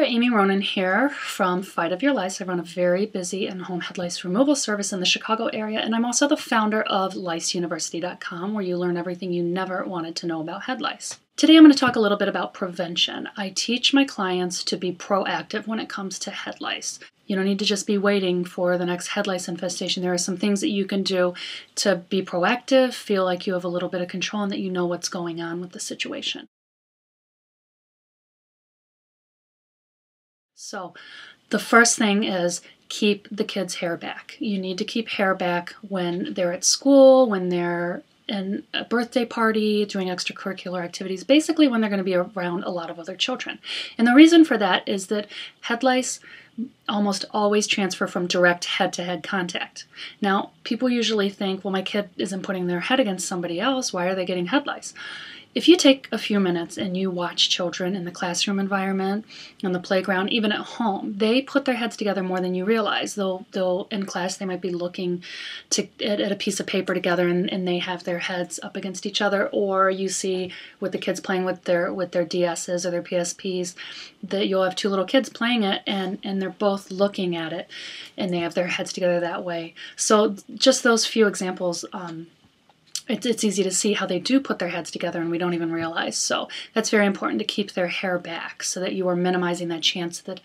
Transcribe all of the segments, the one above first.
there, Amy Ronan here from Fight of Your Lice. I run a very busy in-home head lice removal service in the Chicago area, and I'm also the founder of liceuniversity.com, where you learn everything you never wanted to know about head lice. Today I'm going to talk a little bit about prevention. I teach my clients to be proactive when it comes to head lice. You don't need to just be waiting for the next head lice infestation. There are some things that you can do to be proactive, feel like you have a little bit of control, and that you know what's going on with the situation. So the first thing is keep the kids' hair back. You need to keep hair back when they're at school, when they're in a birthday party, doing extracurricular activities, basically when they're going to be around a lot of other children. And the reason for that is that head lice almost always transfer from direct head-to-head contact. Now, people usually think, well, my kid isn't putting their head against somebody else, why are they getting head lice? If you take a few minutes and you watch children in the classroom environment, on the playground, even at home, they put their heads together more than you realize. They'll in class, they might be looking at a piece of paper together and they have their heads up against each other, or you see with the kids playing with their DSs or their PSPs, that you'll have two little kids playing it and they're both looking at it and they have their heads together that way. So just those few examples, it's easy to see how they do put their heads together and we don't even realize. So that's very important to keep their hair back so that you are minimizing that chance that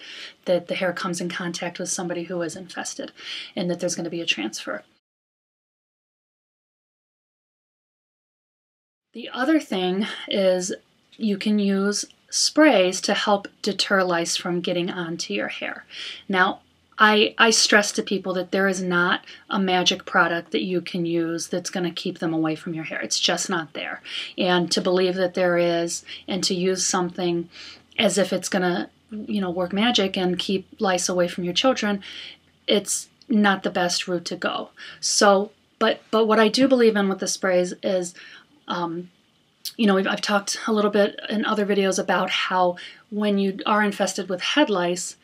the hair comes in contact with somebody who is infested and that there's going to be a transfer. The other thing is you can use sprays to help deter lice from getting onto your hair. Now, I stress to people that there is not a magic product that you can use that's going to keep them away from your hair. It's just not there. And to believe that there is and to use something as if it's going to, work magic and keep lice away from your children, it's not the best route to go. So, but what I do believe in with the sprays is, I've talked a little bit in other videos about how when you are infested with head lice,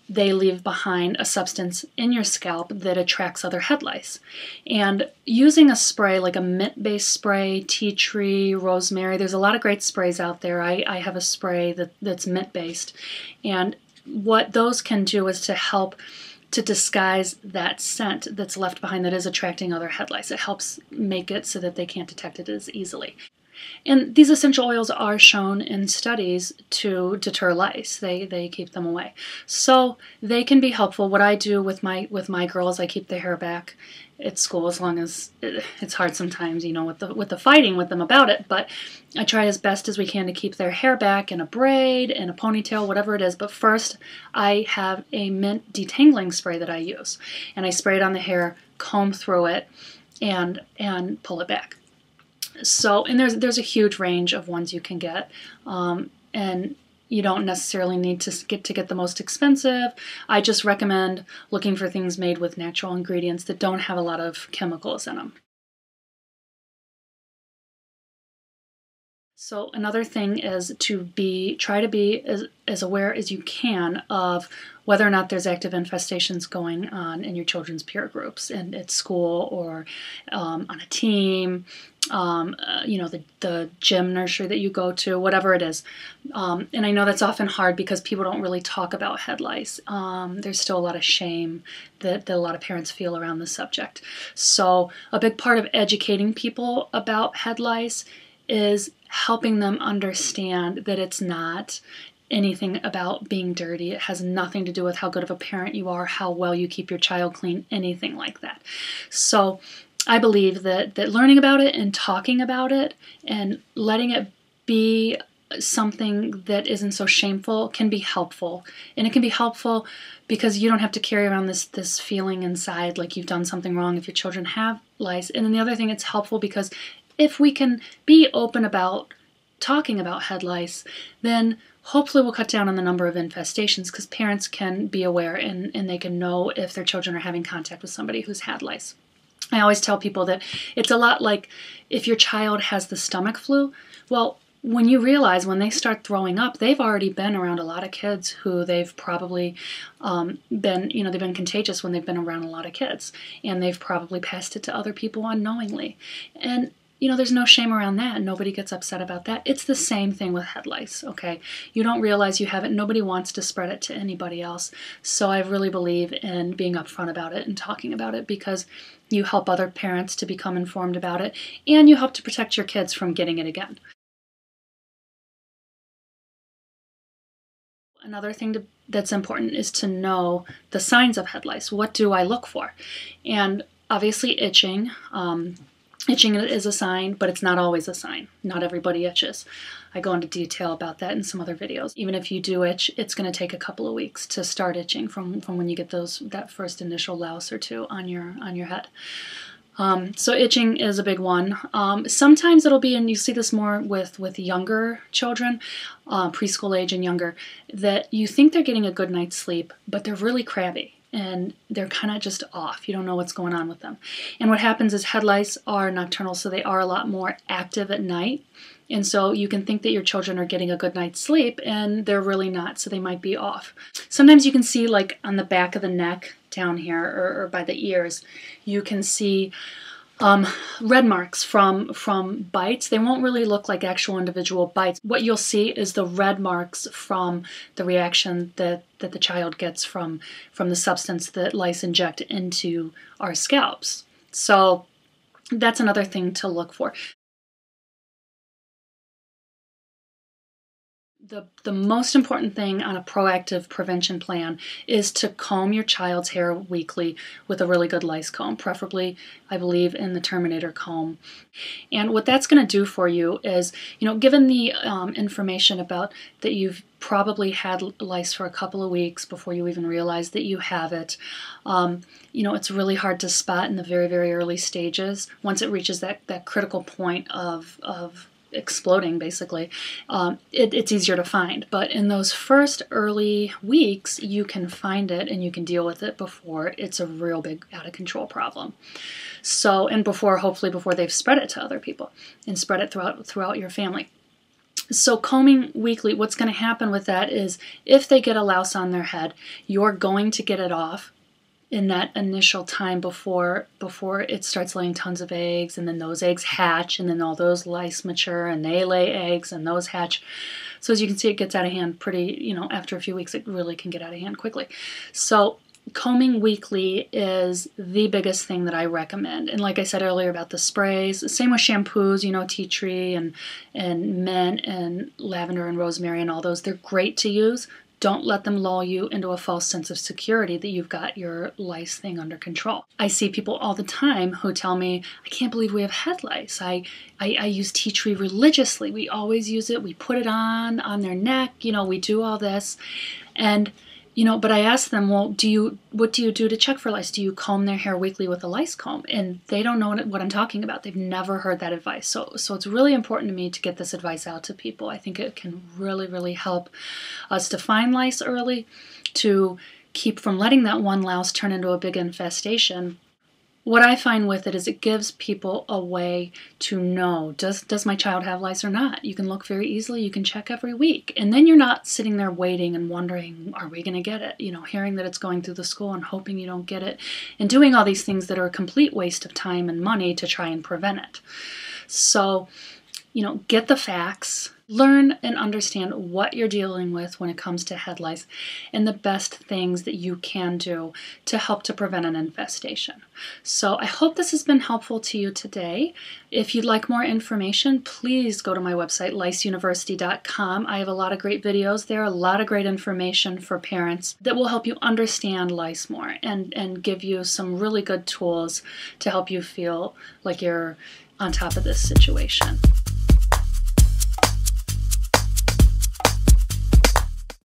they leave behind a substance in your scalp that attracts other head lice. And using a spray like a mint-based spray, tea tree, rosemary, there's a lot of great sprays out there. I have a spray that's mint-based. And what those can do is to help to disguise that scent that's left behind that is attracting other head lice. It helps make it so that they can't detect it as easily. And these essential oils are shown in studies to deter lice. They keep them away. So they can be helpful. What I do with my girls, I keep their hair back at school, as long as it's hard sometimes, with the fighting with them about it, but I try as best as we can to keep their hair back in a braid, in a ponytail, whatever it is. But first, I have a mint detangling spray that I use, and I spray it on the hair, comb through it, and pull it back. So, and there's a huge range of ones you can get, and you don't necessarily need to get the most expensive. I just recommend looking for things made with natural ingredients that don't have a lot of chemicals in them. So another thing is to try to be as aware as you can of whether or not there's active infestations going on in your children's peer groups and at school or on a team, the gym nursery that you go to, whatever it is. And I know that's often hard because people don't really talk about head lice. There's still a lot of shame that a lot of parents feel around the subject. So a big part of educating people about head lice is helping them understand that it's not anything about being dirty. It has nothing to do with how good of a parent you are, how well you keep your child clean, anything like that. So I believe that learning about it and talking about it and letting it be something that isn't so shameful can be helpful. And it can be helpful because you don't have to carry around this feeling inside like you've done something wrong if your children have lice. And then the other thing, it's helpful because if we can be open about talking about head lice, then hopefully we'll cut down on the number of infestations because parents can be aware and they can know if their children are having contact with somebody who's had lice. I always tell people that it's a lot like if your child has the stomach flu. Well, when you realize when they start throwing up, they've already been around a lot of kids who they've probably they've been contagious when they've been around a lot of kids, and they've probably passed it to other people unknowingly. And there's no shame around that. Nobody gets upset about that. It's the same thing with head lice, okay? You don't realize you have it. Nobody wants to spread it to anybody else. So I really believe in being upfront about it and talking about it, because you help other parents to become informed about it, and you help to protect your kids from getting it again. Another thing that's important is to know the signs of head lice. What do I look for? And obviously itching. Itching is a sign, but it's not always a sign. Not everybody itches. I go into detail about that in some other videos. Even if you do itch, it's going to take a couple of weeks to start itching from when you get that first initial louse or two on your head. So itching is a big one. Sometimes it'll be, and you see this more with younger children, preschool age and younger, that you think they're getting a good night's sleep, but they're really crabby and they're kind of just off. You don't know what's going on with them. And what happens is head lice are nocturnal, so they are a lot more active at night. And so you can think that your children are getting a good night's sleep, and they're really not, so they might be off. Sometimes you can see, like on the back of the neck down here, or by the ears, you can see red marks from bites. They won't really look like actual individual bites. What you'll see is the red marks from the reaction that the child gets from the substance that lice inject into our scalps. So that's another thing to look for. The most important thing on a proactive prevention plan is to comb your child's hair weekly with a really good lice comb, preferably, I believe, in the Terminator comb. And what that's going to do for you is, given the information about that you've probably had lice for a couple of weeks before you even realize that you have it, it's really hard to spot in the very, very early stages. Once it reaches that critical point of exploding, basically, it's easier to find. But in those first early weeks, you can find it and you can deal with it before it's a real big out of control problem. So, and hopefully before they've spread it to other people and spread it throughout your family. So combing weekly, what's going to happen with that is if they get a louse on their head, you're going to get it off in that initial time before it starts laying tons of eggs, and then those eggs hatch, and then all those lice mature and they lay eggs and those hatch. So as you can see, it gets out of hand pretty, after a few weeks it really can get out of hand quickly. So combing weekly is the biggest thing that I recommend. And like I said earlier about the sprays, same with shampoos, tea tree and mint and lavender and rosemary and all those, they're great to use. Don't let them lull you into a false sense of security that you've got your lice thing under control. I see people all the time who tell me, I can't believe we have head lice. I use tea tree religiously. We always use it. We put it on their neck. We do all this. And but I ask them, well, what do you do to check for lice? Do you comb their hair weekly with a lice comb? And they don't know what I'm talking about. They've never heard that advice. So it's really important to me to get this advice out to people. I think it can really, really help us to find lice early, to keep from letting that one louse turn into a big infestation. What I find with it is it gives people a way to know, does my child have lice or not? You can look very easily, you can check every week. And then you're not sitting there waiting and wondering, are we going to get it? Hearing that it's going through the school and hoping you don't get it. And doing all these things that are a complete waste of time and money to try and prevent it. So, get the facts. Learn and understand what you're dealing with when it comes to head lice and the best things that you can do to help to prevent an infestation. So I hope this has been helpful to you today. If you'd like more information, please go to my website, liceuniversity.com. I have a lot of great videos there, a lot of great information for parents that will help you understand lice more and give you some really good tools to help you feel like you're on top of this situation.